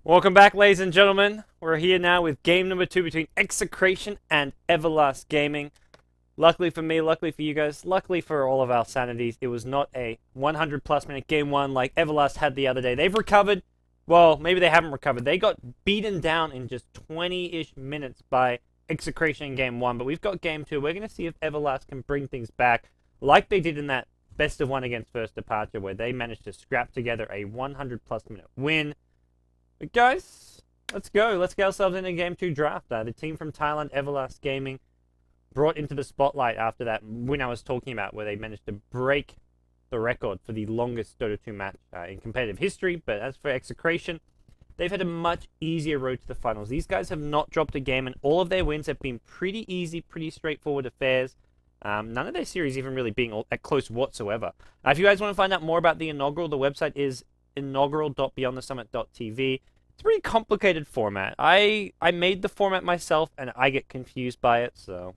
Welcome back, ladies and gentlemen. We're here now with game number 2 between Execration and Everlast Gaming. Luckily for me, luckily for you guys, luckily for all of our sanities, it was not a 100 plus minute game 1 like Everlast had the other day. They've recovered. Well, maybe they haven't recovered. They got beaten down in just 20-ish minutes by Execration in game 1, but we've got game 2. We're going to see if Everlast can bring things back like they did in that best of 1 against First Departure, where they managed to scrap together a 100 plus minute win. But guys, let's go. Let's get ourselves in a Game 2 draft. The team from Thailand, Everlast Gaming, brought into the spotlight after that win I was talking about, where they managed to break the record for the longest Dota 2 match in competitive history. But as for Execration, they've had a much easier road to the finals. These guys have not dropped a game, and all of their wins have been pretty easy, pretty straightforward affairs. None of their series even really being at close whatsoever. If you guys want to find out more about the Inaugural, the website is inaugural.beyondthesummit.tv. It's a pretty complicated format. I made the format myself, and I get confused by it, so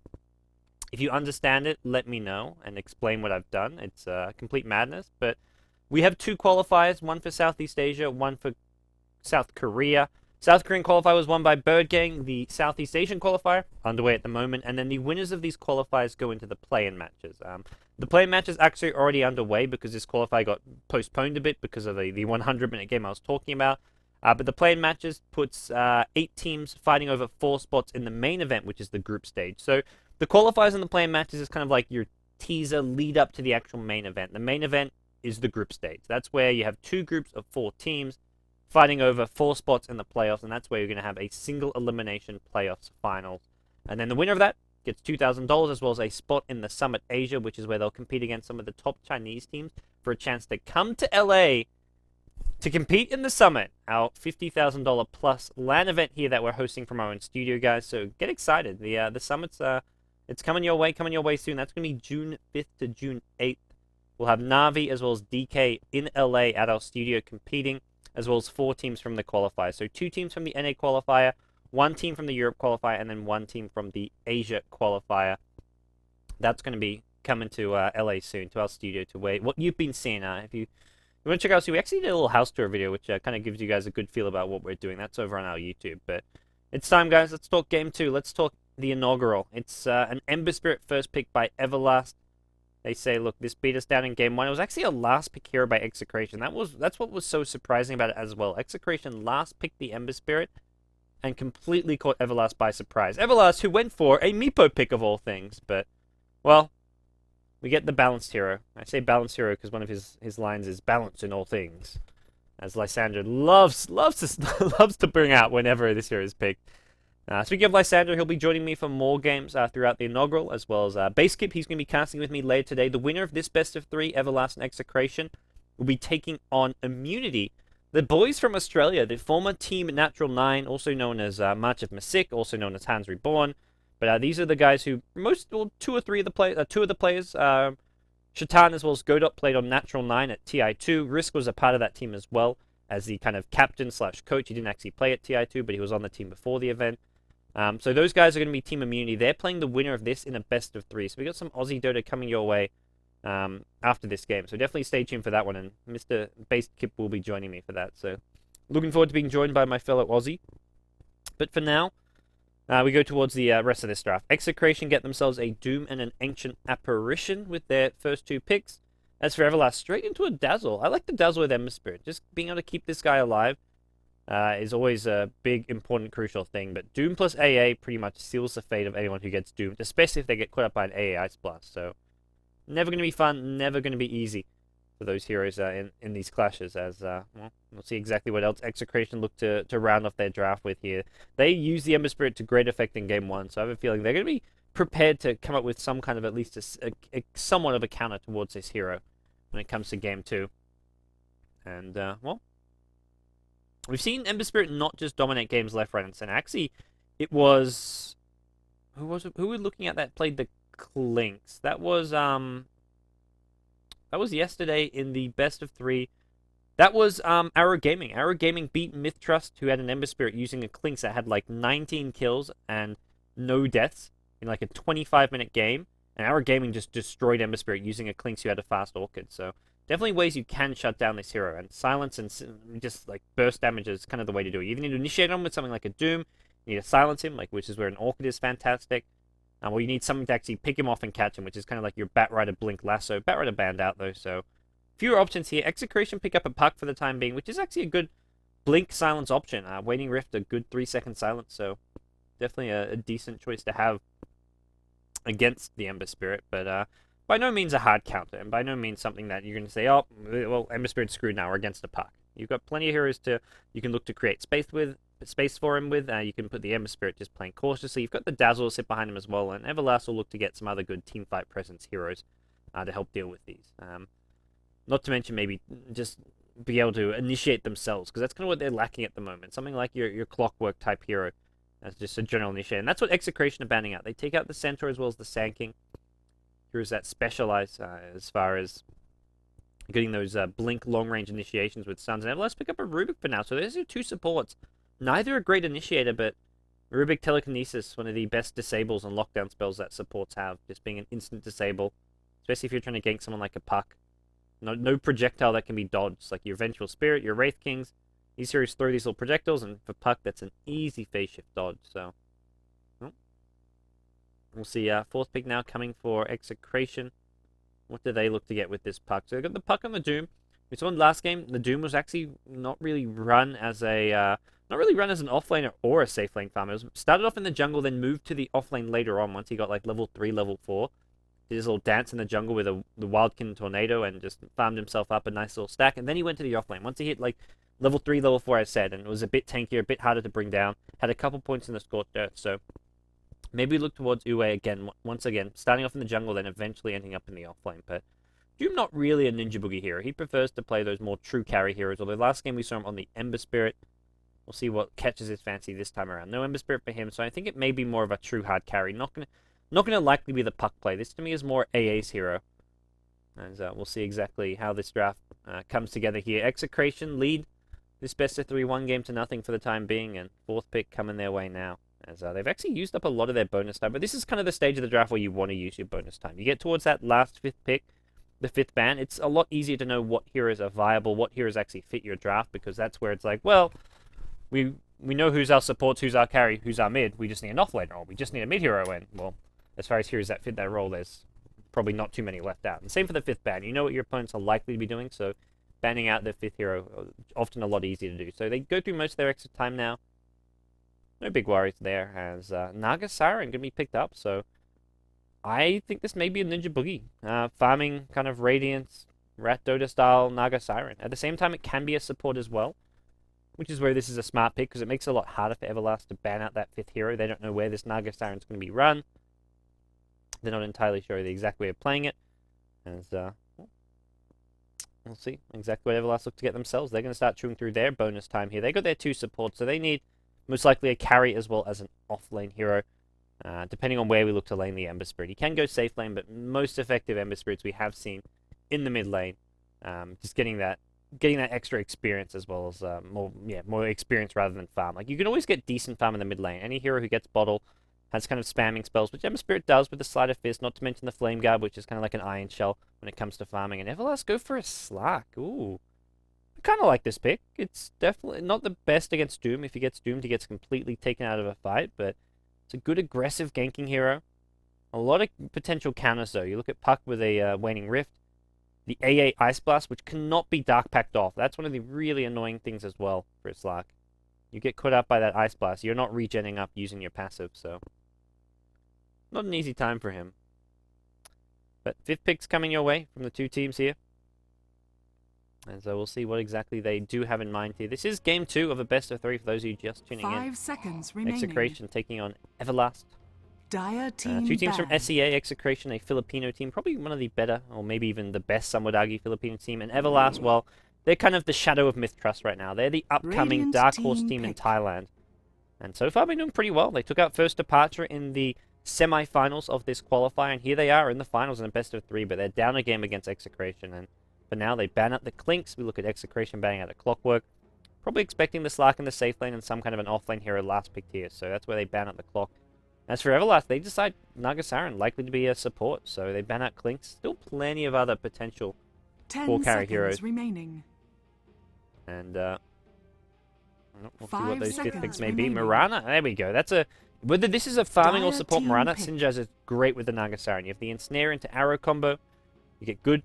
if you understand it, let me know and explain what I've done. It's complete madness, but we have 2 qualifiers, one for Southeast Asia, one for South Korea. South Korean qualifier was won by Bird Gang. The Southeast Asian qualifier, underway at the moment, and then the winners of these qualifiers go into the play-in matches. The play-in match is actually already underway because this qualifier got postponed a bit because of the 100-minute game I was talking about. But the play-in matches puts 8 teams fighting over 4 spots in the main event, which is the group stage. So the qualifiers and the play-in matches is kind of like your teaser lead up to the actual main event. The main event is the group stage. That's where you have 2 groups of 4 teams fighting over 4 spots in the playoffs, and that's where you're going to have a single elimination playoffs finals. And then the winner of that gets $2,000 as well as a spot in the Summit Asia, which is where they'll compete against some of the top Chinese teams for a chance to come to LA to compete in the Summit, our $50,000 plus LAN event here that we're hosting from our own studio, guys. So get excited. The Summit's it's coming your way soon. That's going to be June 5th to June 8th. We'll have Navi as well as DK in LA at our studio competing, as well as 4 teams from the qualifier. So 2 teams from the NA qualifier, 1 team from the Europe qualifier, and then 1 team from the Asia qualifier. That's going to be coming to LA soon, to our studio, to where what you've been seeing. If you want to check out, so we actually did a little house tour video, which kind of gives you guys a good feel about what we're doing. That's over on our YouTube. But it's time, guys. Let's talk game 2. Let's talk the Inaugural. It's an Ember Spirit first pick by Everlast. They say, look, this beat us down in game 1. It was actually a last pick hero by Execration. That's what was so surprising about it as well. Execration last picked the Ember Spirit and completely caught Everlast by surprise. Everlast, who went for a Meepo pick of all things, but, well, we get the balanced hero. I say balanced hero because one of his lines is balance in all things, as Lysander loves to bring out whenever this hero is picked. Speaking of Lysander, he'll be joining me for more games throughout the Inaugural, as well as Baseskip. He's going to be casting with me later today. The winner of this best of 3, Everlast and Execration, will be taking on Immunity. The boys from Australia, the former Team Natural 9, also known as March of Masik, also known as Hands Reborn. But these are the guys who two of the players, Shatan as well as Godot, played on Natural 9 at TI2. Risk was a part of that team as well as the kind of captain / coach. He didn't actually play at TI2, but he was on the team before the event. So those guys are going to be Team Immunity. They're playing the winner of this in a best of 3. So we got some Aussie Dota coming your way after this game. So definitely stay tuned for that one. And Mr. Baseskip will be joining me for that. So looking forward to being joined by my fellow Aussie. But for now, we go towards the rest of this draft. Execration get themselves a Doom and an Ancient Apparition with their first 2 picks. As for Everlast, straight into a Dazzle. I like the Dazzle with Ember Spirit. Just being able to keep this guy alive is always a big, important, crucial thing. But Doom plus AA pretty much seals the fate of anyone who gets doomed, especially if they get caught up by an AA Ice Blast. So, never going to be fun, never going to be easy for those heroes in these clashes. As well, we'll see exactly what else Execration look to round off their draft with here. They use the Ember Spirit to great effect in game 1, so I have a feeling they're going to be prepared to come up with some kind of at least a somewhat of a counter towards this hero when it comes to game 2. And, well, we've seen Ember Spirit not just dominate games left, right, and center. Actually, it was... Who were looking at that played the Clinks? That was yesterday in the best of 3. That was Arrow Gaming. Arrow Gaming beat Myth Trust, who had an Ember Spirit using a Clinks that had like 19 kills and no deaths in like a 25-minute game. And Arrow Gaming just destroyed Ember Spirit using a Clinks who had a fast Orchid. So definitely ways you can shut down this hero, and silence and just like burst damage is kind of the way to do it. You either need to initiate on with something like a Doom, you need to silence him, like which is where an Orchid is fantastic. Or you need something to actually pick him off and catch him, which is kind of like your Batrider Blink Lasso. Batrider banned out though, so fewer options here. Execration pick up a Puck for the time being, which is actually a good Blink silence option. Waning Rift, a good 3-second silence, so definitely a decent choice to have against the Ember Spirit, but by no means a hard counter, and by no means something that you're going to say, oh, well, Ember Spirit's screwed now, we're against a Puck. You've got plenty of heroes you can look to create space for him with. You can put the Ember Spirit just playing cautiously. You've got the Dazzle to sit behind him as well, and Everlast will look to get some other good teamfight presence heroes to help deal with these. Not to mention maybe just be able to initiate themselves, because that's kind of what they're lacking at the moment. Something like your Clockwork type hero as just a general initiator. And that's what Execration are banning out. They take out the Centaur as well as the Sand King. Heroes that specialize as far as getting those Blink long-range initiations with Suns. And let's pick up a Rubik for now. So there's your two supports. Neither a great initiator, but Rubik Telekinesis, one of the best disables and lockdown spells that supports have. Just being an instant disable. Especially if you're trying to gank someone like a Puck. No projectile that can be dodged. Like your Vengeful Spirit, your Wraith Kings. These heroes throw these little projectiles, and for Puck, that's an easy phase shift dodge. So, we'll see. Fourth pick now coming for Execration. What do they look to get with this Puck? So they've got the Puck on the Doom. We saw in the last game, the Doom was actually not really run as an offlaner or a safe lane farmer. It started off in the jungle, then moved to the offlane later on once he got like level 3, level 4. Did his little dance in the jungle with the Wildkin Tornado and just farmed himself up a nice little stack. And then he went to the offlane. Once he hit like level 3, level 4, I said, and it was a bit tankier, a bit harder to bring down. Had a couple points in the Scorched Earth, so maybe look towards Ue again, once again, starting off in the jungle, then eventually ending up in the offlane. But Doom not really a Ninja Boogie hero. He prefers to play those more true carry heroes, although last game we saw him on the Ember Spirit. We'll see what catches his fancy this time around. No Ember Spirit for him, so I think it may be more of a true hard carry. Not gonna likely be the Puck play. This to me is more AA's hero. And we'll see exactly how this draft comes together here. Execration lead this best of 3-1 game to nothing for the time being, and fourth pick coming their way now. As they've actually used up a lot of their bonus time, but this is kind of the stage of the draft where you want to use your bonus time. You get towards that last fifth pick, the fifth ban, it's a lot easier to know what heroes are viable, what heroes actually fit your draft, because that's where it's like, well, we know who's our supports, who's our carry, who's our mid. We just need an offlaner, or we just need a mid hero, and well, as far as heroes that fit that role, there's probably not too many left out. And same for the fifth ban. You know what your opponents are likely to be doing, so banning out their fifth hero often a lot easier to do. So they go through most of their extra time now. No big worries there, as Naga Siren going to be picked up, so I think this may be a Ninja Boogie. Farming kind of Radiance, Rat Dota style Naga Siren. At the same time, it can be a support as well, which is where this is a smart pick, because it makes it a lot harder for Everlast to ban out that fifth hero. They don't know where this Naga Siren's going to be run. They're not entirely sure the exact way of playing it, as we'll see exactly what Everlast look to get themselves. They're going to start chewing through their bonus time here. They got their two supports, so they need most likely a carry as well as an off-lane hero, depending on where we look to lane the Ember Spirit. You can go safe lane, but most effective Ember Spirits we have seen in the mid lane. Just getting that extra experience as well as more experience rather than farm. Like, you can always get decent farm in the mid lane. Any hero who gets bottle has kind of spamming spells, which Ember Spirit does with the Sleight of Fist, not to mention the Flame Guard, which is kind of like an Iron Shell when it comes to farming. And Everlast go for a Slack. Ooh. I kind of like this pick. It's definitely not the best against Doom. If he gets doomed, he gets completely taken out of a fight, but it's a good aggressive ganking hero. A lot of potential counters, though. You look at Puck with a Waning Rift, the AA Ice Blast, which cannot be Dark Packed off. That's one of the really annoying things as well for a Slack. You get caught up by that Ice Blast, you're not regenning up using your passive, so not an easy time for him. But fifth pick's coming your way from the two teams here. And so we'll see what exactly they do have in mind here. This is game 2 of a best of 3 for those of you just tuning in. 5 seconds remaining. Execration taking on Everlast. Dire team two teams ban. from SEA, Execration, a Filipino team. Probably one of the better, or maybe even the best, some would argue, Filipino team. And Everlast, well, they're kind of the shadow of Myth Trust right now. They're the upcoming Radiant dark horse team team in pick. Thailand. And so far been doing pretty well. They took out first departure in the semi-finals of this qualifier, and here they are in the finals in a best of 3, but they're down a game against Execration. And for now, they ban out the Clinks. We look at Execration banning out the Clockwork. Probably expecting the Slark in the safe lane and some kind of an off-lane hero last picked here, so that's where they ban out the Clock. As for Everlast, they decide Naga Siren likely to be a support, so they ban out Clinks. Still plenty of other potential Four 10 carry seconds heroes. remaining. And we'll see 5 what those fifth seconds picks may be. remaining. Marana, there we go. That's a whether this is a farming or Dire support team Marana, pick. Sinjaz is great with the Naga Siren. You have the ensnare into arrow combo. You get good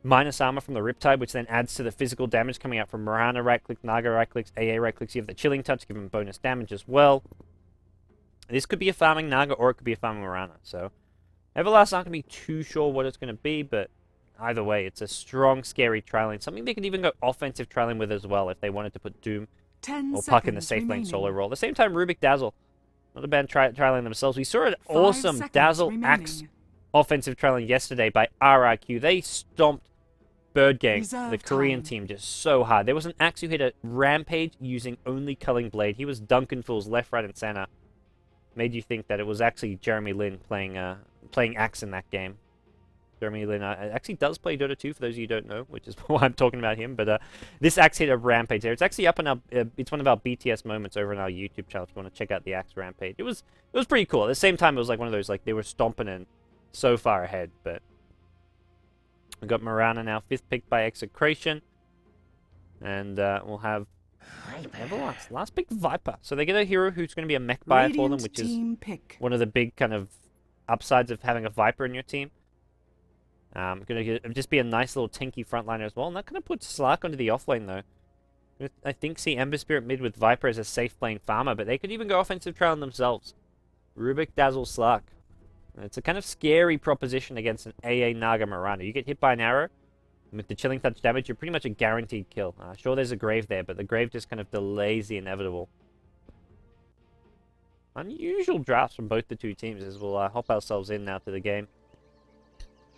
minus armor from the Riptide, which then adds to the physical damage coming out from Marana right click, Naga right clicks, AA right clicks. You have the chilling touch, giving bonus damage as well. This could be a farming Naga or it could be a farming Marana. So Everlast aren't going to be too sure what it's going to be, but either way, it's a strong, scary trialing. Something they could even go offensive trialing with as well if they wanted to put Doom 10 or Puck in the seconds safe lane remaining. solo role. At the same time, Rubik Dazzle. Not a bad trialing themselves. We saw an 5 awesome seconds Dazzle remaining. Axe offensive trialing yesterday by RRQ. They stomped Bird Gang, Reserve the Korean time. team, just so hard. There was an Axe who hit a Rampage using only Culling Blade. He was dunking fools left, right, and center. Made you think that it was actually Jeremy Lin playing Axe in that game. Jeremy Lin actually does play Dota 2, for those of you who don't know, which is why I'm talking about him. But this Axe hit a Rampage there. It's actually up on our, it's one of our BTS moments over on our YouTube channel if you want to check out the Axe Rampage. It was pretty cool. At the same time, it was like one of those, like, they were stomping in so far ahead. But we've got Marana now, 5th pick by Execration. And we'll have Everlast. Last pick, Viper. So they get a hero who's going to be a mech buyer for them, Radiant which is team pick. one of the big kind of upsides of having a Viper in your team. Going to just be a nice little tanky frontliner as well. And that kind of puts Slark onto the offlane, though. I think see Ember Spirit mid with Viper as a safe lane farmer, but they could even go offensive trial themselves. Rubik, Dazzle, Slark. It's a kind of scary proposition against an AA Naga Marana. You get hit by an arrow, and with the chilling touch damage, you're pretty much a guaranteed kill. Sure, there's a grave there, but the grave just kind of delays the inevitable. Unusual drafts from both the two teams as we'll hop ourselves in now to the game.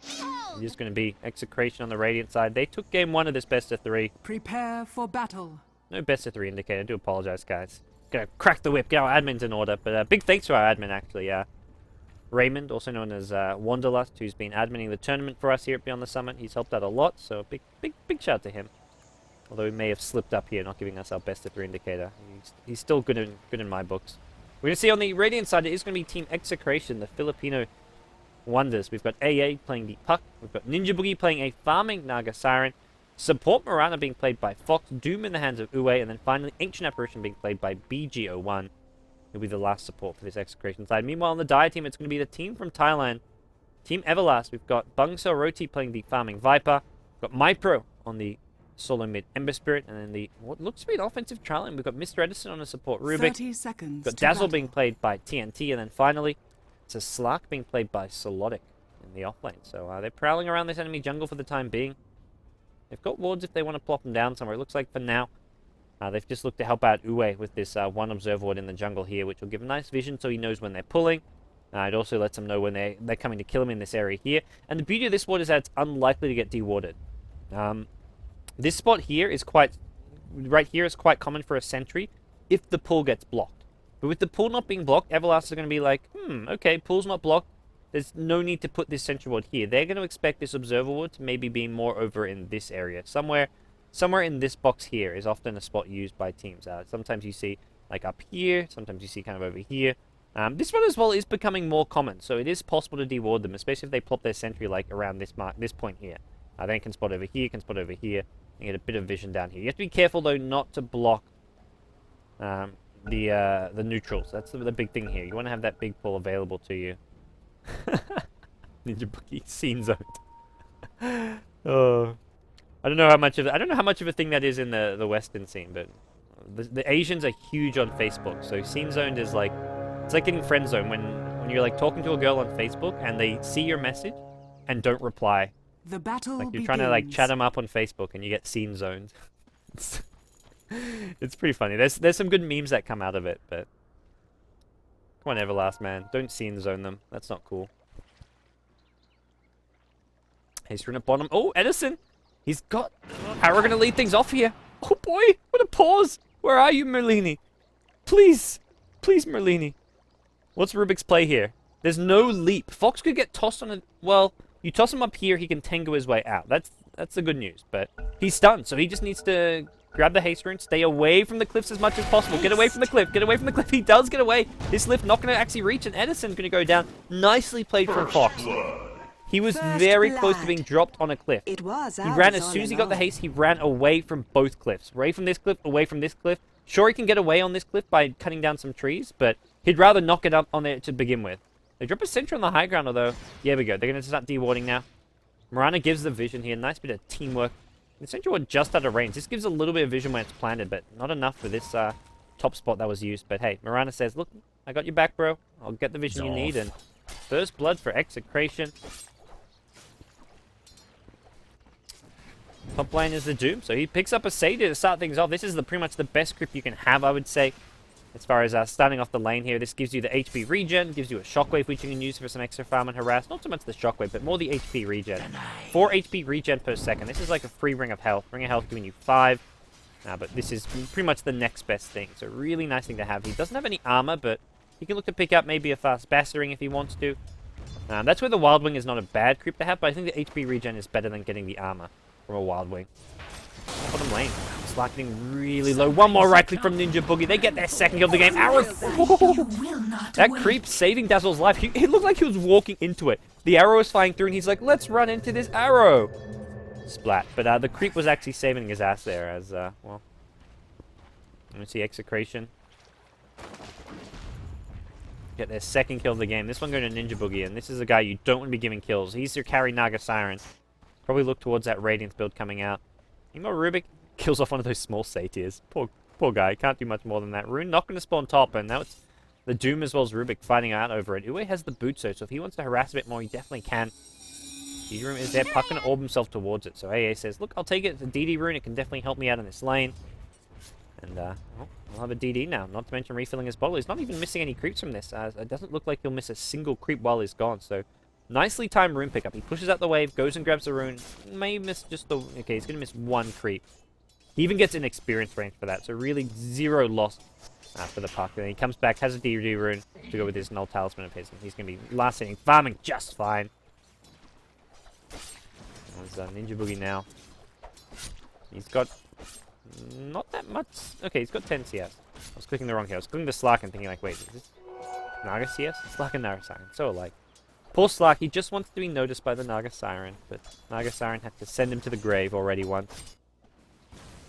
It's just going to be Execration on the Radiant side. They took game 1 of this best of 3. Prepare for battle. No best of 3 indicator. I do apologize, guys. Gonna crack the whip, get our admins in order. But big thanks to our admin, actually. Raymond, also known as Wanderlust, who's been adminning the tournament for us here at Beyond the Summit. He's helped out a lot, so big shout out to him. Although he may have slipped up here, not giving us our best of 3 indicator. He's still good in my books. We're going to see on the Radiant side, it is going to be Team Execration, the Filipino wonders. We've got AA playing the Puck. We've got Ninja Boogie playing a farming Naga Siren. Support Marana being played by Fox. Doom in the hands of Ue. And then finally, Ancient Apparition being played by BG01. He'll be the last support for this Execration side. Meanwhile, on the Dire team, it's going to be the team from Thailand. Team Everlast. We've got Bungseo Roti playing the farming Viper. We've got MyPro on the solo mid Ember Spirit. And then the what looks to be an offensive trialing. We've got Mr. Edison on a support Rubik. 30 seconds. We've got to Dazzle battle. being played by TNT. And then finally, it's a Slark being played by Solotic in the offlane. So they're prowling around this enemy jungle for the time being. They've got wards if they want to plop them down somewhere. It looks like for now, they've just looked to help out Ue with this one observer ward in the jungle here, which will give a nice vision so he knows when they're pulling. It also lets him know when they're coming to kill him in this area here. And the beauty of this ward is that it's unlikely to get dewarded. This spot here is right here is quite common for a sentry if the pull gets blocked. But with the pull not being blocked, Everlast are going to be like, okay, pull's not blocked. There's no need to put this sentry ward here. They're going to expect this observer ward to maybe be more over in this area. Somewhere in this box here is often a spot used by teams. Sometimes you see like up here, sometimes you see kind of over here. This one as well is becoming more common, so it is possible to deward them, especially if they plop their sentry like around this point here. They can spot over here, can spot over here, and get a bit of vision down here. You have to be careful though not to block the neutrals. That's the big thing here. You want to have that big pull available to you. Ninja Boogie scene zoned. Oh, I don't know how much of a thing that is in the Western scene, but the Asians are huge on Facebook. So scene zoned is like it's like getting friend zoned when you're like talking to a girl on Facebook and they see your message and don't reply. The battle Like you're begins. trying to like chat them up on Facebook and you get scene zoned. It's pretty funny. There's some good memes that come out of it, but come on, Everlast, man. Don't scene zone them. That's not cool. He's running at bottom. Oh, Edison! He's got... How we're going to lead things off here. Oh, boy! What a pause! Where are you, Merlini? Please! Please, Merlini. What's Rubik's play here? There's no leap. Fox could get tossed on a... Well, you toss him up here, he can tango his way out. That's the good news. But he's stunned, so he just needs to... Grab the haste rune, stay away from the cliffs as much as possible. Get away from the cliff, get away from the cliff. He does get away. This lift not going to actually reach, and Edison's going to go down. Nicely played from Fox. He was First very close to blood. being dropped on a cliff. It was He ours ran as all soon as he got the along. haste, he ran away from both cliffs. Away from this cliff, away from this cliff. Sure, he can get away on this cliff by cutting down some trees, but he'd rather knock it up on there to begin with. They drop a sentry on the high ground, although, yeah, we go. They're going to start dewarding now. Marana gives the vision here. Nice bit of teamwork. The sentry ward just out of range. This gives a little bit of vision when it's planted, but not enough for this top spot that was used. But hey, Marana says, look, I got your back, bro. I'll get the vision you need. And first blood for Execration. Top lane is the Doom, so he picks up a Satyr to start things off. This is pretty much the best grip you can have, I would say, as far as starting off the lane here. This gives you the HP regen, gives you a Shockwave, which you can use for some extra farm and harass. Not so much the Shockwave, but more the HP regen. 4 HP regen per second. This is like a free Ring of Health. Ring of Health giving you 5. But this is pretty much the next best thing. So really nice thing to have. He doesn't have any armor, but he can look to pick up maybe a fast Bastering if he wants to. That's where the Wild Wing is not a bad creep to have, but I think the HP regen is better than getting the armor from a Wild Wing. Bottom lane. Slack getting really low. One more right click from Ninja Boogie. They get their second kill of the game. Arrow. That creep saving Dazzle's life. It looked like he was walking into it. The arrow is flying through and he's like, let's run into this arrow. Splat. But the creep was actually saving his ass there as, well. Let me see Execration. Get their second kill of the game. This one going to Ninja Boogie, and this is a guy you don't want to be giving kills. He's your carry Naga Siren. Probably look towards that Radiance build coming out. Emo Rubik kills off one of those small satyrs. Poor guy. Can't do much more than that. Rune not going to spawn top, and now it's the Doom as well as Rubik fighting out over it. Uwe has the Bootso, so if he wants to harass a bit more, he definitely can. DD Rune is there. Puck going to orb himself towards it. So AA says, look, I'll take it. It's a DD Rune. It can definitely help me out in this lane. And, well, we'll have a DD now. Not to mention refilling his bottle. He's not even missing any creeps from this. It doesn't look like he'll miss a single creep while he's gone, so nicely timed rune pickup. He pushes out the wave, goes and grabs the rune. May miss just the... Okay, he's going to miss one creep. He even gets an experience range for that, so really zero loss for the puck. Then he comes back, has a DD rune to go with his null talisman of his, and he's going to be last inning farming just fine. There's Ninja Boogie now. He's got not that much... Okay, he's got 10 CS. I was clicking the wrong here. I was clicking the Slack and thinking like, wait, is this Naga CS? Slack and Naga Siren. So alike. Poor Slack, he just wants to be noticed by the Naga Siren, but Naga Siren had to send him to the grave already once.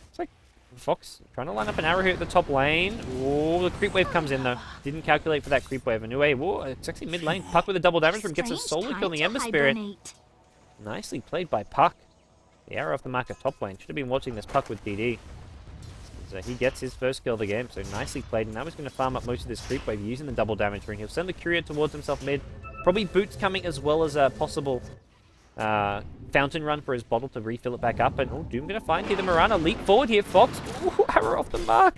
It's like Fox trying to line up an arrow here at the top lane. Oh, the creep wave comes in though. Didn't calculate for that creep wave. Anyway, whoa, it's actually mid lane. Puck with a double damage from gets a solo kill on the Ember Spirit. Nicely played by Puck. The arrow off the mark at top lane. Should have been watching this Puck with DD. So he gets his first kill of the game, so nicely played. And now he's going to farm up most of this creep wave using the double damage ring. He'll send the courier towards himself mid. Probably boots coming as well as a possible fountain run for his bottle to refill it back up. And oh, Doom going to find here the Marana. Leap forward here, Fox. Ooh, arrow off the mark.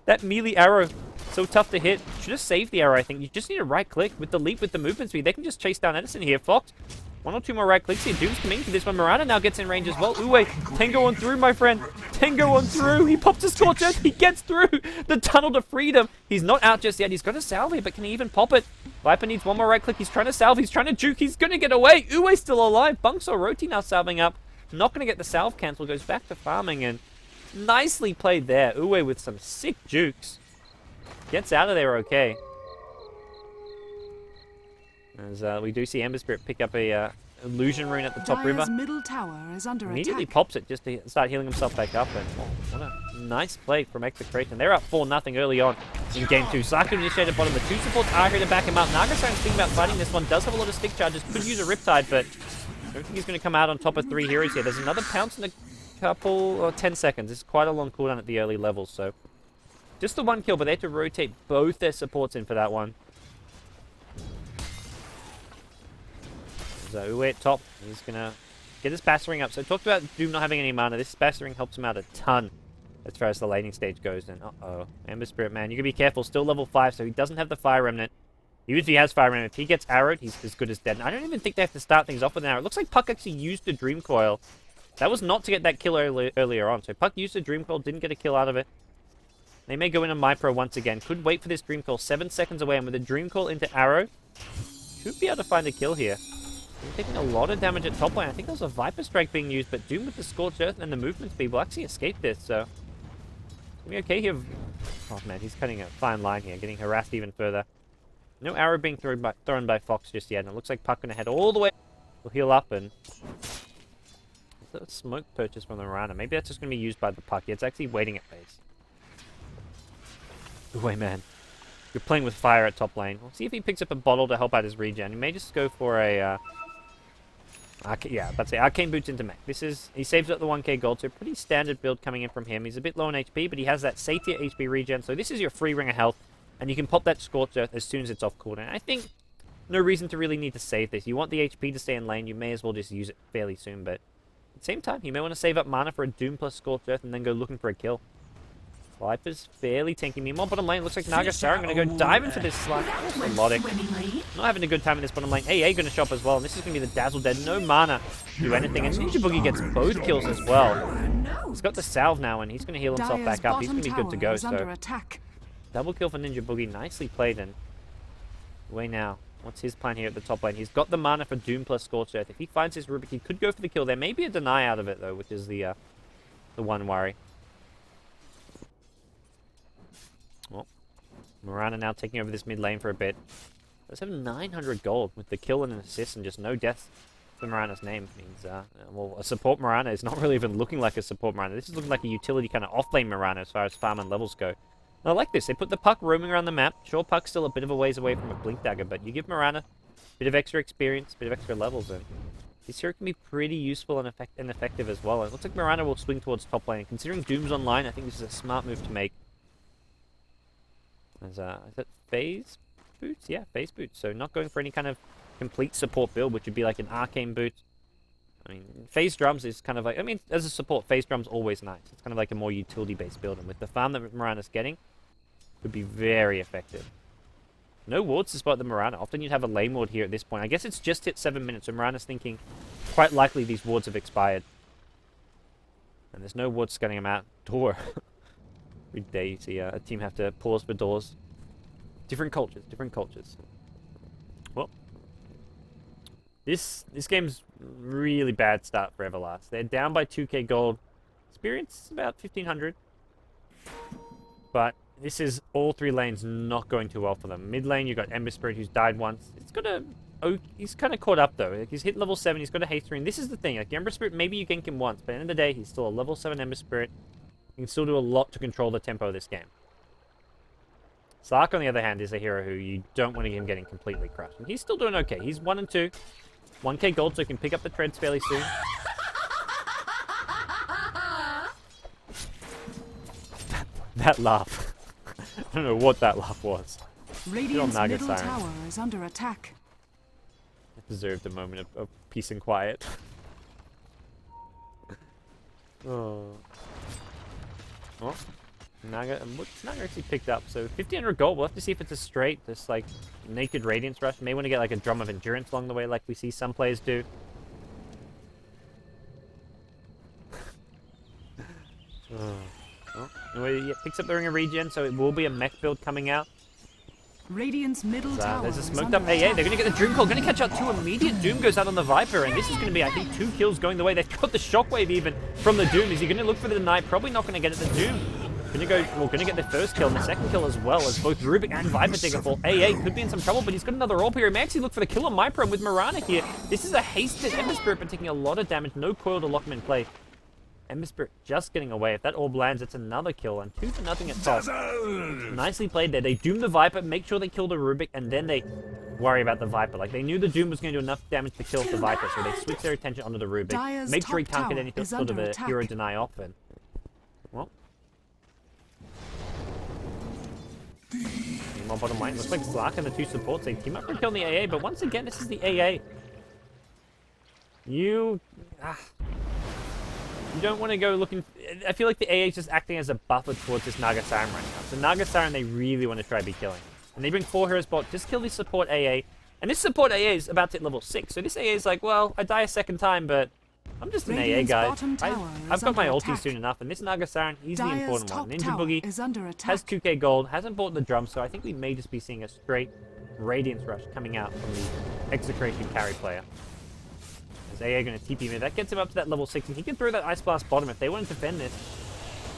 That melee arrow, so tough to hit. Should have saved the arrow, I think. You just need a right click with the leap, with the movement speed. They can just chase down Edison here, Fox. One or two more right clicks here. Doom's coming for this one. Marana now gets in range as well. Ooh, wait. Tango on through, my friend. Tango on through. He pops a Scorch Earth. He gets through the tunnel to freedom. He's not out just yet. He's got a salve here, but can he even pop it? Viper needs one more right click. He's trying to salve. He's trying to juke. He's going to get away. Uwe's still alive. Bunks or Roti now salving up. Not going to get the salve cancel. Goes back to farming, and nicely played there. Uwe with some sick jukes. Gets out of there okay. As we do see Ember Spirit pick up a illusion rune at the top river. Middle tower is under Immediately attack. pops it just to start healing himself back up. And oh, what a nice play from Execration. They're up 4-0 early on in game 2. Saka initiated bottom. The 2 supports are here to back him up. Nagasaren's thinking about fighting this one. Does have a lot of stick charges. Could use a Riptide, but I don't think he's going to come out on top of 3 heroes here. There's another pounce in a couple, or 10 seconds. It's quite a long cooldown at the early levels, so just the 1 kill, but they have to rotate both their supports in for that one. So Uwe at top, he's going to get his Bastering up. So I talked about Doom not having any mana. This Bastering helps him out a ton as far as the laning stage goes. And uh-oh, Ember Spirit, man, you got to be careful. Still level 5, so he doesn't have the Fire Remnant. Even if he has Fire Remnant, if he gets arrowed, he's as good as dead. And I don't even think they have to start things off with an arrow. It looks like Puck actually used the Dream Coil. That was not to get that kill earlier on. So Puck used the Dream Coil, didn't get a kill out of it. They may go in on Mypro once again. Could wait for this Dream Coil. 7 seconds away, and with a Dream Coil into arrow, should be able to find a kill here. They're taking a lot of damage at top lane. I think there was a Viper Strike being used, but Doom with the Scorched Earth and the movement speed will actually escape this, so we'll be okay here. Oh man, he's cutting a fine line here, getting harassed even further. No arrow being thrown by Fox just yet, and it looks like Puck gonna head all the way We'll heal up and... Is that a smoke purchase from the Mirana? Maybe that's just going to be used by the puck. Yeah, it's actually waiting at base. Wait, man. You're playing with fire at top lane. We'll see if he picks up a bottle to help out his regen. He may just go for a... yeah, that's it. Arcane Boots into mech. This is... He saves up the 1k gold, so pretty standard build coming in from him. He's a bit low on HP, but he has that safety at HP regen. So this is your free ring of health, and you can pop that Scorched Earth as soon as it's off cooldown. I think no reason to really need to save this. You want the HP to stay in lane, you may as well just use it fairly soon, but at the same time, you may want to save up mana for a Doom plus Scorched Earth and then go looking for a kill. Viper's fairly tanky. Meanwhile, bottom lane looks like Nagasara going to go diving for this slot. Melodic. Not having a good time in this bottom lane. AA going to shop as well, and this is going to be the Dazzle Dead. No mana to do anything, and Ninja Boogie gets both kills as well. He's got the salve now, and he's going to heal himself back up. He's going to be good to go, so... Double kill for Ninja Boogie. Nicely played, and... Away now. What's his plan here at the top lane? He's got the mana for Doom plus Scorched Earth. If he finds his Rubik, he could go for the kill. There may be a deny out of it, though, which is the one worry. Well, Mirana now taking over this mid lane for a bit. Let's have 900 gold with the kill and an assist and just no deaths for Mirana's name. Means, well, a support Mirana is not really even looking like a support Mirana. This is looking like a utility kind of off-lane Mirana as far as farm and levels go. And I like this. They put the puck roaming around the map. Sure, puck's still a bit of a ways away from a Blink Dagger, but you give Mirana a bit of extra experience, a bit of extra levels, and this hero can be pretty useful and effective as well. And it looks like Mirana will swing towards top lane. Considering Doom's online, I think this is a smart move to make. Is that phase boots? Yeah, phase boots. So not going for any kind of complete support build, which would be like an arcane boot. I mean, phase drums is kind of like, I mean, as a support, phase drums always nice. It's kind of like a more utility-based build, and with the farm that Mirana's getting, could be very effective. No wards to spot the Mirana. Often you'd have a lane ward here at this point. I guess it's just hit 7 minutes, so Mirana's thinking quite likely these wards have expired. And there's no wards scanning them out. Door. Every day you see a team have to pause for doors. Different cultures, different cultures. Well, this game's really bad start for Everlast. They're down by 2k gold. Experience about 1500. But this is all three lanes not going too well for them. Mid lane, you've got Ember Spirit who's died once. It's got a... Oh, he's kind of caught up though. Like, he's hit level 7, he's got a haste ring. This is the thing, like Ember Spirit, maybe you gank him once, but at the end of the day, he's still a level 7 Ember Spirit. You can still do a lot to control the tempo of this game. Sark, on the other hand, is a hero who you don't want him getting completely crushed. And he's still doing okay. He's 1 and 2. 1k gold, so he can pick up the treads fairly soon. That laugh. I don't know what that laugh was. Radiant's middle tower is under attack. It deserved a moment of peace and quiet. Oh. Well, Naga actually picked up, so 1500 gold. We'll have to see if it's a straight, this like naked Radiance Rush. May want to get like a Drum of Endurance along the way, like we see some players do. Well, yeah, picks up the Ring of Regen, so it will be a mech build coming out. Radiant's middle tower. There's a smoked up AA. They're going to get the Doom Call. Going to catch out 2 immediate. Doom goes out on the Viper, and this is going to be, I think, 2 kills going the way. They've got the Shockwave even from the Doom. Is he going to look for the Deny? Probably not going to get it. The Doom going to get the first kill and the second kill as well, as both Rubik and Viper take a fall. AA could be in some trouble, but he's got another orb here. He may actually look for the kill on Mypro with Mirana here. This is a hasted Ember Spirit, but taking a lot of damage. No coil to lock him in place. Ember Spirit just getting away. If that orb lands, it's another kill, and 2-0 at top. Nicely played there. They doom the Viper, make sure they kill the Rubik, and then they worry about the Viper. Like, they knew the Doom was going to do enough damage to kill the Viper, so they switch their attention onto the Rubik. Make sure he can't get any sort of a hero deny off, and... Well... Meanwhile, bottom lane, looks like Slark and the 2 supports, they team up for a kill in the AA, but once again, this is the AA. You don't want to go looking... I feel like the AA is just acting as a buffer towards this Nagasaran right now. So Nagasaran, they really want to try to be killing. And they bring 4 heroes bot, just kill this support AA. And this support AA is about to hit level 6. So this AA is like, well, I die a second time, but I'm just an AA guy. I've got my ulti soon enough. And this Nagasaran, he's the important one. Ninja Boogie has 2k gold, hasn't bought the drum, so I think we may just be seeing a straight Radiance Rush coming out from the Execration carry player. AA going to TP mid. That gets him up to that level 6, and he can throw that Ice Blast bottom if they want to defend this.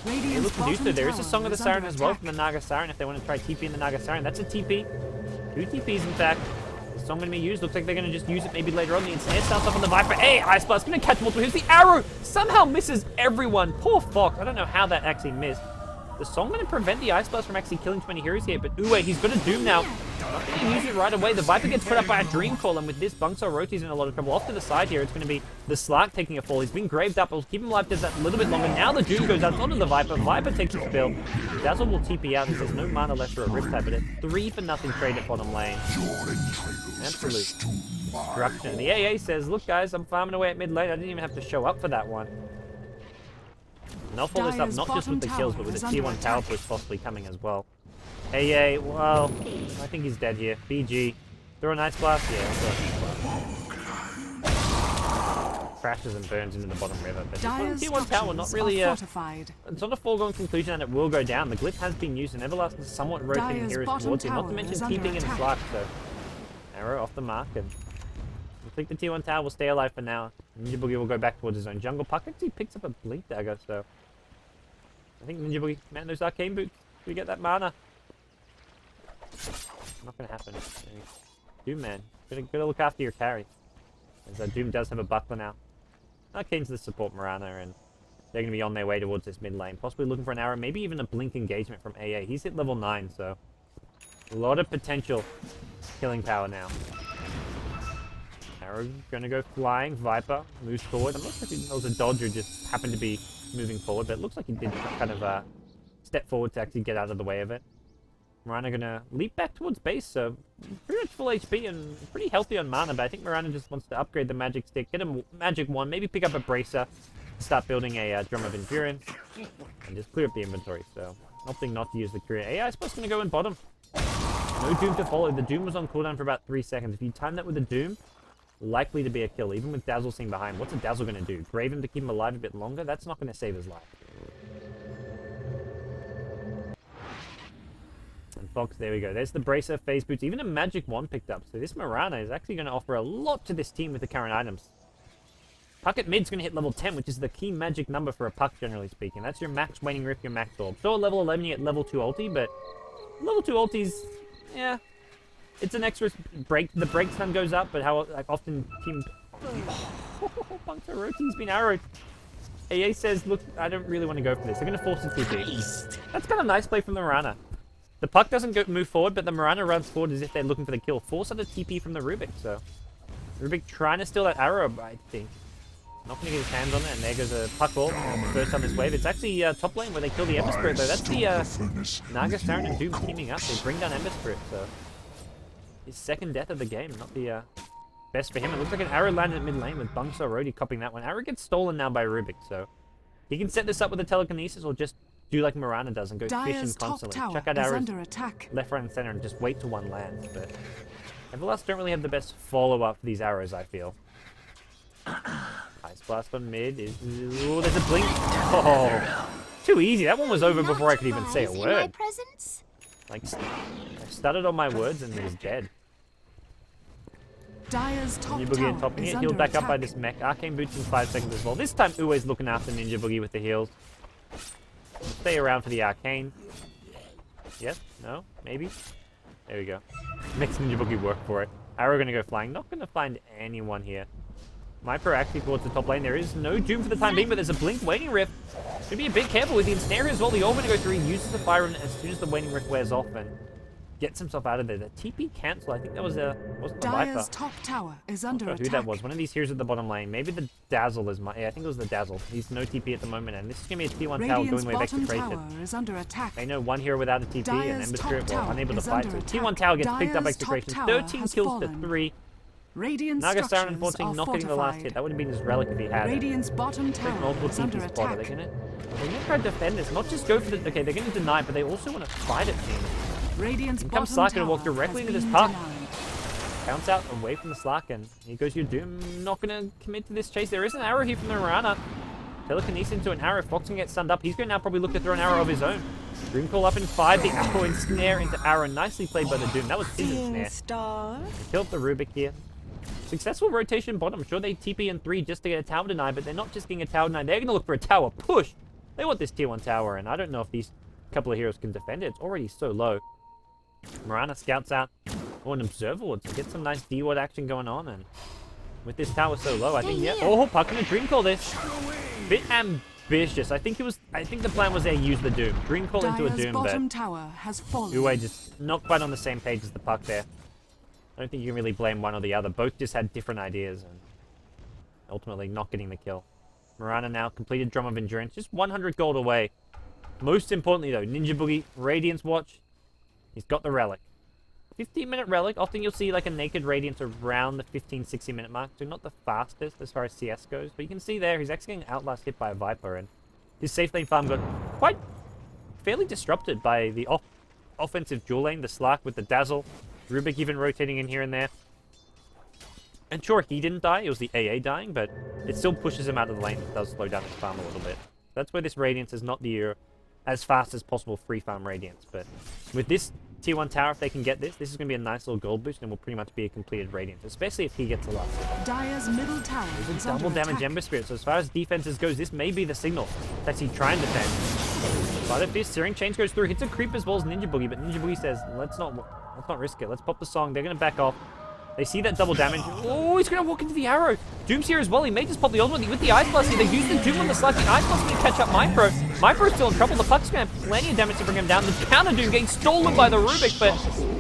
They look to do so. There is a Song of the Siren as well from the Naga Siren if they want to try TP in the Naga Siren. That's a TP. 2 TPs, in fact. There's song going to be used? Looks like they're going to just use it maybe later on. The ensnare starts off on the Viper. Hey, Ice Blast going to catch multiple hits. The arrow somehow misses everyone. Poor Fox. I don't know how that actually missed. The song going to prevent the Ice Blast from actually killing 20 heroes here, but Uwe, he's got a Doom now. Not going to use it right away. The Viper gets put up by a Dream Call, and with this, Bungso Roti's in a lot of trouble. Off to the side here, it's going to be the Slark taking a fall. He's been graved up. It'll keep him alive just that little bit longer. Now the Doom goes out onto the Viper. Viper takes his spill. Dazzle will TP out, and there's no mana left for a Riptide, but a 3-for-0 trade at bottom lane. Absolute destruction. The AA says, look guys, I'm farming away at mid lane. I didn't even have to show up for that one. And I'll follow this up not just with the kills, but with the tier 1 tower push possibly coming as well. AA, well, I think he's dead here. BG. Throw an Ice Blast? Yeah, crashes and burns into the bottom river. But this tier 1 tower, not really it's not a foregone conclusion and it will go down. The glyph has been used and Everlast is somewhat rotating heroes towards it, not to mention keeping in Slark, so arrow off the mark, and I think the tier 1 tower will stay alive for now. Ninja Boogie will go back towards his own jungle. Puck actually picks up a Blink Dagger, so I think Ninja Boogie, man, those arcane boots, we get that mana. Not gonna happen. Doom man, gotta look after your carry. As Doom does have a buckler now. Arcane's the support Mirana, and they're gonna be on their way towards this mid lane, possibly looking for an arrow, maybe even a blink engagement from AA. He's hit level 9, so a lot of potential killing power now. Arrow gonna go flying. Viper moves forward. I'm not sure if it was a dodge or just happened to be moving forward, but it looks like he did kind of step forward to actually get out of the way of it. Mirana gonna leap back towards base, so pretty much full HP and pretty healthy on mana, but I think Mirana just wants to upgrade the magic stick, get a magic wand, maybe pick up a bracer, start building a drum of endurance, and just clear up the inventory, so opting not to use the career. AI Spot's gonna go in bottom. No Doom to follow. The Doom was on cooldown for about 3 seconds. If you time that with a Doom, likely to be a kill, even with Dazzle sitting behind. What's a Dazzle gonna do? Grave him to keep him alive a bit longer? That's not gonna save his life. And Fox, there we go. There's the Bracer, Phase Boots, even a Magic Wand picked up. So this Mirana is actually going to offer a lot to this team with the current items. Puck at mid's going to hit level 10, which is the key magic number for a Puck, generally speaking. That's your max Waning Rift, your max Orb. So at level 11 you get level 2 ulti, but level 2 ultis, yeah, it's an extra break. The break stun goes up, but how often team... Bunker Roti's been arrowed. AA says, look, I don't really want to go for this. They're going to force a TP. That's kind of nice play from the Mirana. The Puck doesn't move forward, but the Mirana runs forward as if they're looking for the kill. Force on a TP from the Rubik, so... Rubik trying to steal that arrow, I think. Not going to get his hands on it, and there goes a Puck ult. First on this wave. It's actually top lane where they kill the Ember Spirit, though. That's the Naga, Siren, and Doom teaming up. They bring down Ember Spirit, so... His second death of the game, not the best for him. It looks like an arrow landed at mid lane with Bungso Rody copying that one. Arrow gets stolen now by Rubik, so... He can set this up with a telekinesis or just do like Mirana does and go fishing constantly. Chuck out arrows left, right, and center and just wait till one lands. But Everlast don't really have the best follow-up for these arrows, I feel. Ice Blast on mid is... Ooh, there's a blink. Oh, too easy. That one was over before I could even say a word. Like, I stuttered on my words and he's dead. Ninja Boogie and topping it, healed back up by this mech. Arcane Boots in 5 seconds as well. This time Uwe's looking after Ninja Boogie with the heals. Stay around for the Arcane. Yes? No? Maybe? There we go. Makes Ninja Boogie work for it. Arrow gonna go flying. Not gonna find anyone here. Myper actually towards the top lane. There is no Doom for the time being, but there's a Blink Waning Rift. Should be a bit careful with the ensnare as well. The Orb gonna go through. He uses the Fire as soon as the Waning Rift wears off and gets himself out of there. The TP cancel. I think that was wasn't the Viper. Top tower is under attack. Who that was? One of these heroes at the bottom lane. Maybe the Dazzle is my... Yeah, I think it was the Dazzle. He's no TP at the moment, and this is gonna be a T1 tower going with Execration. Is under attack. They know one hero without a TP and Ember Spirit, well, unable to fight. So T1 tower gets picked up Execration. 13 kills to 3. Naga Siren unfortunately not getting the last hit. That would have been his relic if he had it. Radiant's bottom tower is under attack. They're gonna try to defend this, not just go for the... Okay, they're gonna deny, but they also want to fight it, team. Radiant's bottom tower gonna walk directly into this Puck. Bounce out away from the Slark, and here goes your Doom. Not gonna commit to this chase. There is an arrow here from the Mirana. Telekinesis into an arrow. Fox can get stunned up. He's gonna now probably look to throw an arrow of his own. Dream Call up in 5. The arrow and snare into arrow. Nicely played by the Doom. That was his snare. Killed the Rubik here. Successful rotation bottom. Sure, they TP in 3 just to get a tower deny, but they're not just getting a tower deny. They're going to look for a tower push. They want this tier 1 tower, and I don't know if these couple of heroes can defend it. It's already so low. Mirana scouts out. Or an Observer to get some nice D-ward action going on. And with this tower so low, I think, yeah. Oh, Puck gonna Dream Call this. Bit ambitious. I think the plan was there use the Doom. Dream Call into a Dire's Doom, bottom but tower has fallen. Uwe just not quite on the same page as the Puck there. I don't think you can really blame one or the other. Both just had different ideas and ultimately not getting the kill. Mirana now completed Drum of Endurance, just 100 gold away. Most importantly though, Ninja Boogie, Radiance Watch, he's got the Relic. 15-minute Relic, often you'll see like a naked Radiance around the 15-60 minute mark, so not the fastest as far as CS goes, but you can see there, he's actually getting Outlast hit by a Viper, and his safe lane farm got quite fairly disrupted by the offensive dual lane, the Slark with the Dazzle, Rubik even rotating in here and there. And sure, he didn't die, it was the AA dying, but it still pushes him out of the lane. It does slow down his farm a little bit. That's where this Radiance is not the as fast as possible free farm Radiance, but with this Tier 1 tower, if they can get this is going to be a nice little gold boost and will pretty much be a completed Radiance, especially if he gets a last hit. Dire's middle tower is under Double damage attack. Ember Spirit, so as far as defenses goes, this may be the signal to actually try and defend. But if this Searing Chains goes through, hits a creep as well as Ninja Boogie, but Ninja Boogie says, let's not risk it. Let's pop the song. They're going to back off. They see that double damage. Oh, he's going to walk into the arrow. Doom's here as well. He may just pop the ultimate with the Ice Blast here. They use the Doom on the Slug. The Ice Blast can catch up Mypro. Mypro's still in trouble. The Puck's going to have plenty of damage to bring him down. The counter Doom getting stolen by the Rubik, but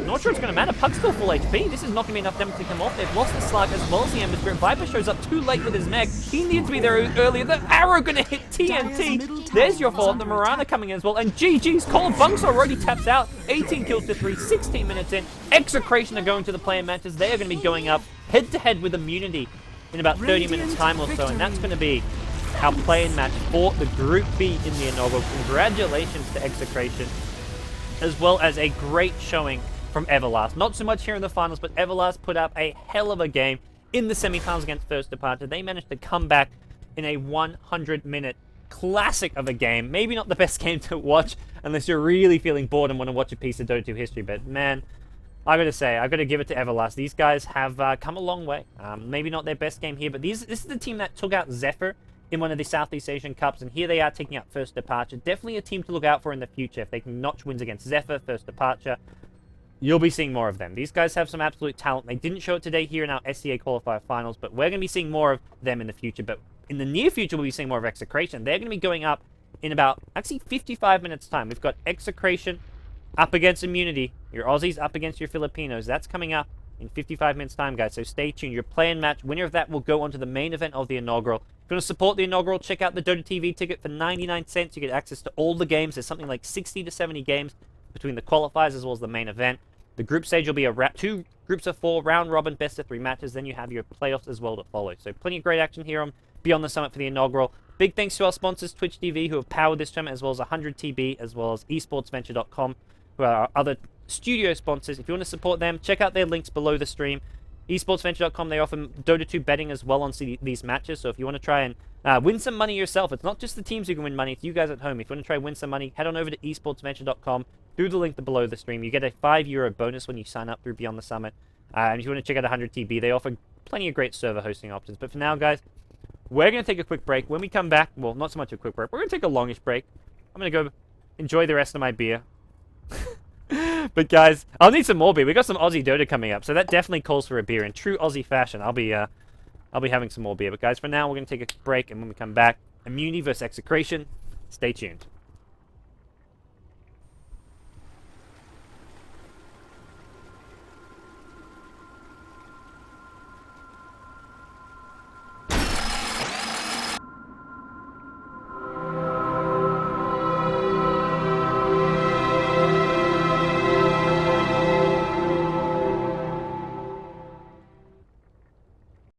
not sure it's going to matter. Puck's still full HP. This is not going to be enough damage to come off. They've lost the Slug as well as the Ember Spirit. Viper shows up too late with his mech. He needed to be there earlier. The arrow going to hit TNT. There's your fault. The Mirana coming in as well. And GG's. Colin Bunks already taps out. 18 kills to 3, 16 minutes in. Execration are going to the player matches. They are going to be going up head-to-head with Immunity in about 30 minutes time or so, and that's going to be our play-in match for the Group B in the Inaugural. Congratulations to Execration, as well as a great showing from Everlast. Not so much here in the finals, but Everlast put up a hell of a game in the semifinals against First Departure. They managed to come back in a 100-minute classic of a game. Maybe not the best game to watch unless you're really feeling bored and want to watch a piece of Dota 2 history, but man, I gotta say, I gotta give it to Everlast. These guys have come a long way. Maybe not their best game here, but this is the team that took out Zephyr in one of the Southeast Asian Cups, and here they are taking out First Departure. Definitely a team to look out for in the future. If they can notch wins against Zephyr, First Departure, you'll be seeing more of them. These guys have some absolute talent. They didn't show it today here in our SCA Qualifier Finals, but we're going to be seeing more of them in the future. But in the near future, we'll be seeing more of Execration. They're going to be going up in about, actually, 55 minutes time. We've got Execration up against Immunity, your Aussies up against your Filipinos. That's coming up in 55 minutes time, guys, so stay tuned. Your play-in match, winner of that will go on to the main event of the Inaugural. If you want to support the Inaugural, check out the Dota TV ticket for 99 cents. You get access to all the games. There's something like 60 to 70 games between the qualifiers as well as the main event. The group stage will be two groups of 4, round robin, best of 3 matches. Then you have your playoffs as well to follow. So plenty of great action here on Beyond the Summit for the Inaugural. Big thanks to our sponsors, Twitch TV, who have powered this tournament, as well as 100TB, as well as esportsventure.com, who are our other studio sponsors. If you want to support them, check out their links below the stream. esportsventure.com, they offer Dota 2 betting as well on these matches, so if you want to try and win some money yourself, it's not just the teams who can win money, it's you guys at home. If you want to try and win some money, head on over to esportsventure.com through the link below the stream. You get a €5 bonus when you sign up through Beyond the Summit. And if you want to check out 100TB, they offer plenty of great server hosting options. But for now, guys, we're going to take a quick break. When we come back, well, not so much a quick break, we're going to take a longish break. I'm going to go enjoy the rest of my beer. But guys, I'll need some more beer. We got some Aussie Dota coming up, so that definitely calls for a beer in true Aussie fashion. I'll be having some more beer. But guys, for now, we're going to take a break, and when we come back, Immunity versus Execration. Stay tuned.